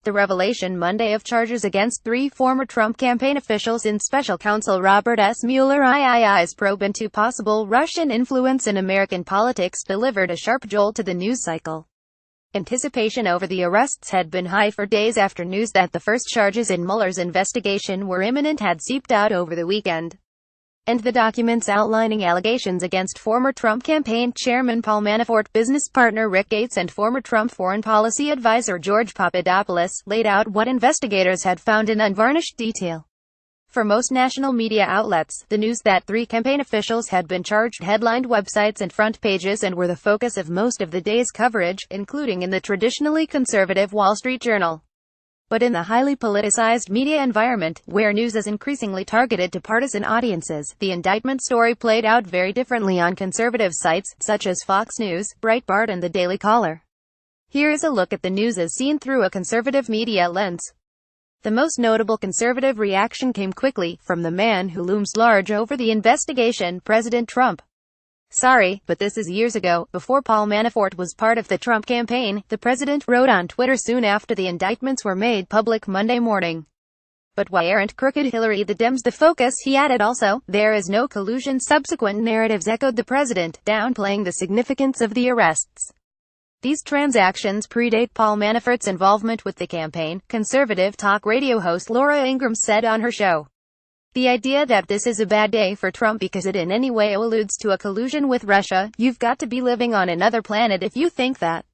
The revelation Monday of charges against 3 former Trump campaign officials in special counsel Robert S. Mueller III's probe into possible Russian influence in American politics delivered a sharp jolt to the news cycle. Anticipation over the arrests had been high for days after news that the first charges in Mueller's investigation were imminent had seeped out over the weekend. And the documents outlining allegations against former Trump campaign chairman Paul Manafort, business partner Rick Gates and former Trump foreign policy advisor George Papadopoulos laid out what investigators had found in unvarnished detail. For most national media outlets, the news that 3 campaign officials had been charged headlined websites and front pages and were the focus of most of the day's coverage, including in the traditionally conservative Wall Street Journal. But in the highly politicized media environment, where news is increasingly targeted to partisan audiences, the indictment story played out very differently on conservative sites, such as Fox News, Breitbart and The Daily Caller. Here is a look at the news as seen through a conservative media lens. The most notable conservative reaction came quickly, from the man who looms large over the investigation, President Trump. "Sorry, but this is years ago, before Paul Manafort was part of the Trump campaign," the president wrote on Twitter soon after the indictments were made public Monday morning. "But why aren't crooked Hillary the Dems the focus?" he added. "Also, there is no collusion." Subsequent narratives echoed the president, downplaying the significance of the arrests. These transactions predate Paul Manafort's involvement with the campaign, conservative talk radio host Laura Ingraham said on her show. "The idea that this is a bad day for Trump because it in any way alludes to a collusion with Russia, you've got to be living on another planet if you think that."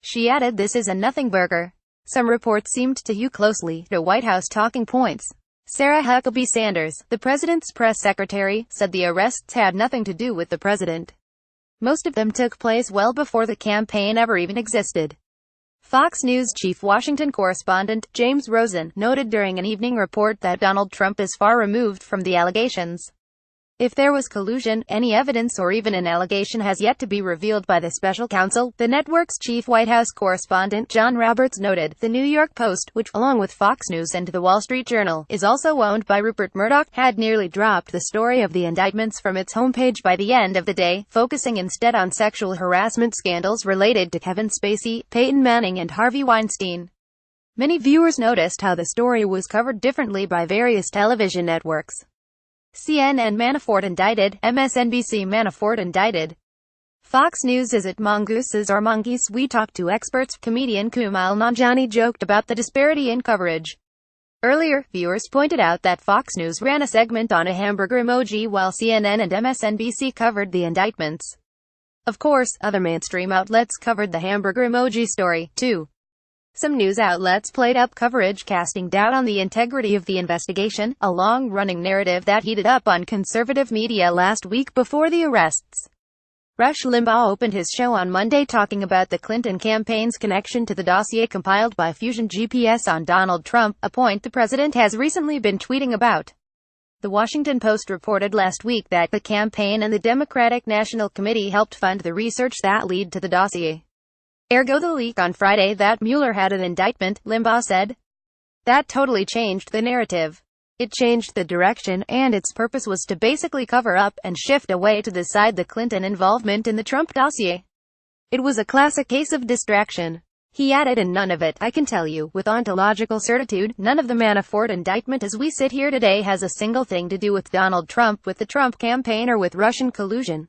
She added, "This is a nothing burger." Some reports seemed to hew closely to White House talking points. Sarah Huckabee Sanders, the president's press secretary, said the arrests had nothing to do with the president. Most of them took place well before the campaign ever even existed. Fox News chief Washington correspondent, James Rosen, noted during an evening report that Donald Trump is far removed from the allegations. If there was collusion, any evidence or even an allegation has yet to be revealed by the special counsel, the network's chief White House correspondent, John Roberts, noted. The New York Post, which, along with Fox News and The Wall Street Journal, is also owned by Rupert Murdoch, had nearly dropped the story of the indictments from its homepage by the end of the day, focusing instead on sexual harassment scandals related to Kevin Spacey, Peyton Manning and Harvey Weinstein. Many viewers noticed how the story was covered differently by various television networks. CNN Manafort indicted, MSNBC Manafort indicted. Fox News Is it mongooses or monkeys? We talked to experts. Comedian Kumail Nanjiani joked about the disparity in coverage. Earlier, viewers pointed out that Fox News ran a segment on a hamburger emoji while CNN and MSNBC covered the indictments. Of course, other mainstream outlets covered the hamburger emoji story, too. Some news outlets played up coverage casting doubt on the integrity of the investigation, a long-running narrative that heated up on conservative media last week before the arrests. Rush Limbaugh opened his show on Monday talking about the Clinton campaign's connection to the dossier compiled by Fusion GPS on Donald Trump, a point the president has recently been tweeting about. The Washington Post reported last week that the campaign and the Democratic National Committee helped fund the research that led to the dossier. Ergo the leak on Friday that Mueller had an indictment, Limbaugh said. That totally changed the narrative. It changed the direction, and its purpose was to basically cover up and shift away to the side the Clinton involvement in the Trump dossier. It was a classic case of distraction. He added, and none of it, I can tell you, with ontological certitude, none of the Manafort indictment as we sit here today has a single thing to do with Donald Trump, with the Trump campaign or with Russian collusion.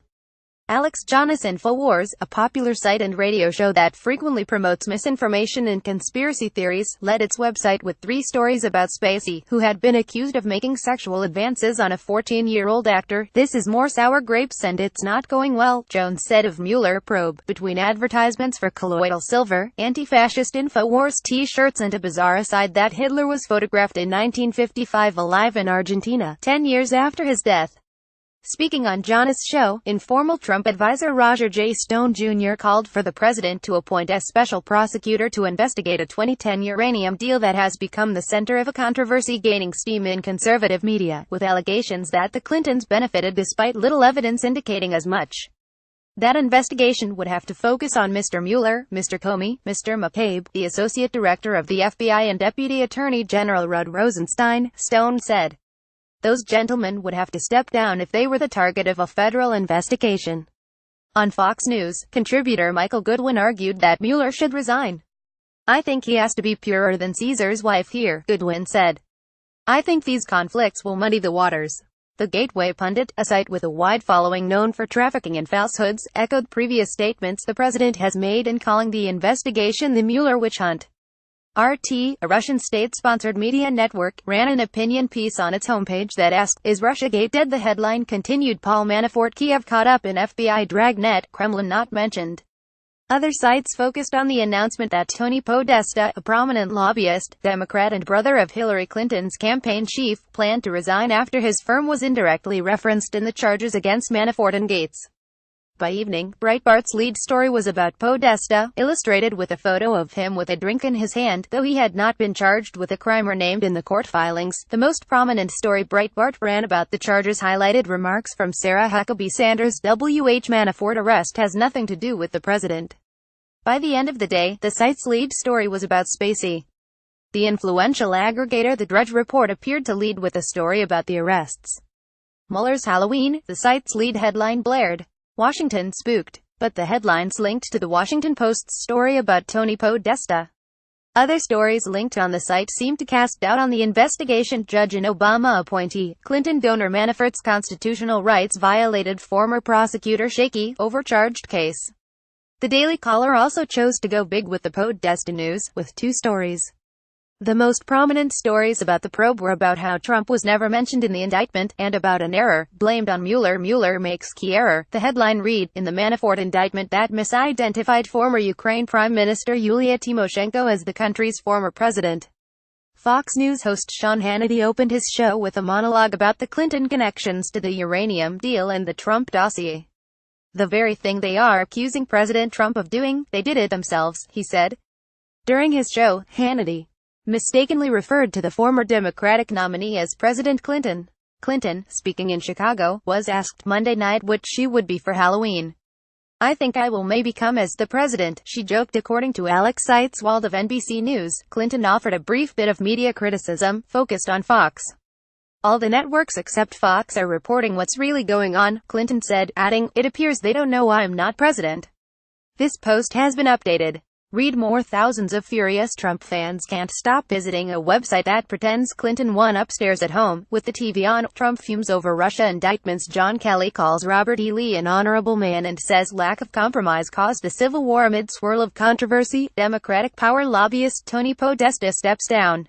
Alex Jonas InfoWars, a popular site and radio show that frequently promotes misinformation and conspiracy theories, led its website with 3 stories about Spacey, who had been accused of making sexual advances on a 14-year-old actor. This is more sour grapes and it's not going well, Jones said of Mueller probe, between advertisements for colloidal silver, anti-fascist InfoWars t-shirts and a bizarre aside that Hitler was photographed in 1955 alive in Argentina, 10 years after his death. Speaking on Jonas' show, informal Trump advisor Roger J. Stone Jr. called for the president to appoint a special prosecutor to investigate a 2010 uranium deal that has become the center of a controversy gaining steam in conservative media, with allegations that the Clintons benefited despite little evidence indicating as much. That investigation would have to focus on Mr. Mueller, Mr. Comey, Mr. McCabe, the Associate Director of the FBI and Deputy Attorney General Rod Rosenstein, Stone said. Those gentlemen would have to step down if they were the target of a federal investigation. On Fox News, contributor Michael Goodwin argued that Mueller should resign. I think he has to be purer than Caesar's wife here, Goodwin said. I think these conflicts will muddy the waters. The Gateway Pundit, a site with a wide following known for trafficking in falsehoods, echoed previous statements the president has made in calling the investigation the Mueller witch hunt. RT, a Russian state-sponsored media network, ran an opinion piece on its homepage that asked, "Is Russiagate dead?" The headline continued, "Paul Manafort Kiev caught up in FBI dragnet, Kremlin not mentioned." Other sites focused on the announcement that Tony Podesta, a prominent lobbyist, Democrat and brother of Hillary Clinton's campaign chief, planned to resign after his firm was indirectly referenced in the charges against Manafort and Gates. By evening, Breitbart's lead story was about Podesta, illustrated with a photo of him with a drink in his hand, though he had not been charged with a crime or named in the court filings. The most prominent story Breitbart ran about the charges highlighted remarks from Sarah Huckabee Sanders. W.H. Manafort arrest has nothing to do with the president. By the end of the day, the site's lead story was about Spacey. The influential aggregator The Drudge Report appeared to lead with a story about the arrests. Mueller's Halloween, the site's lead headline blared. Washington spooked, but the headlines linked to the Washington Post's story about Tony Podesta. Other stories linked on the site seemed to cast doubt on the investigation. Judge and Obama appointee, Clinton donor Manafort's constitutional rights violated, former prosecutor shaky, overcharged case. The Daily Caller also chose to go big with the Podesta news, with two stories. The most prominent stories about the probe were about how Trump was never mentioned in the indictment, and about an error, blamed on Mueller. Mueller makes key error. The headline read, in the Manafort indictment that misidentified former Ukraine Prime Minister Yulia Tymoshenko as the country's former president. Fox News host Sean Hannity opened his show with a monologue about the Clinton connections to the uranium deal and the Trump dossier. The very thing they are accusing President Trump of doing, they did it themselves, he said. During his show, Hannity mistakenly referred to the former Democratic nominee as President Clinton. Clinton, speaking in Chicago, was asked Monday night what she would be for Halloween. "I think I will maybe come as the president," she joked, according to Alex Seitzwald of NBC News. Clinton offered a brief bit of media criticism, focused on Fox. "All the networks except Fox are reporting what's really going on," Clinton said, adding, "It appears they don't know I'm not president." This post has been updated. Read more. Thousands of furious Trump fans can't stop visiting a website that pretends Clinton won upstairs at home, with the TV on. Trump fumes over Russia indictments. John Kelly calls Robert E. Lee an honorable man and says lack of compromise caused a civil war amid swirl of controversy. Democratic power lobbyist Tony Podesta steps down.